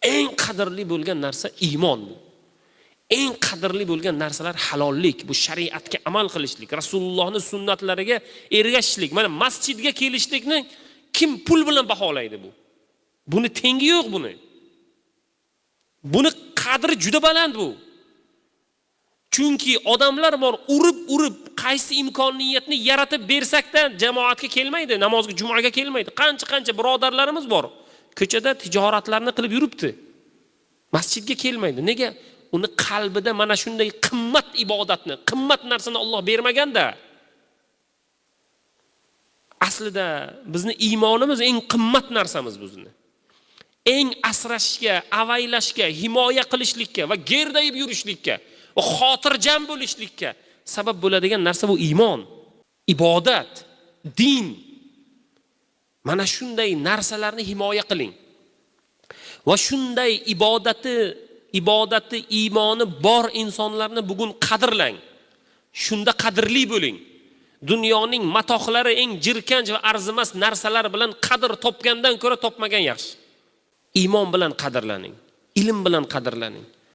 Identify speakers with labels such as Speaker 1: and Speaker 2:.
Speaker 1: eng qadrli bo'lgan narsa iymon bu. Eng qadrli bo'lgan narsalar halollik, bu shariatga amal qilishlik, Rasulullohning sunnatlariga ergashishlik. Mana masjidga kelishlikni kim pul bilan baholaydi bu? Buni tengi yo'q buni. Buni qadri juda baland bu. Chunki odamlar bor, urib qaysi imkoniyatni yaratib bersakdan jamoatga kelmaydi, namozga, jumaga kelmaydi. Qancha birodarlarimiz bor. Ko'chada tijoratlarni qilib yuribdi. Masjidga kelmaydi. Nega? Uni qalbida mana shunday qimmat ibodatni, qimmat narsani Alloh bermaganda. Aslida bizni iymonimiz eng qimmat narsamiz bizni. Eng asrashga, avaylashga, himoya qilishlikka va gerdayib yurishlikka va xotirjam bo'lishlikka sabab bo'ladigan narsa bu iymon, ibodat, din. Mana shunday narsalarni himoya qiling. Va shunday ibodati, iymoni bor insonlarni bugun qadrlang. Shunda qadrli bo'ling. Dunyoning matohlari eng jirkanch va arzimas narsalar bilan qadr topgandan ko'ra topmagan yaxshi. Iymon bilan qadrlaning, ilm bilan qadrlaning.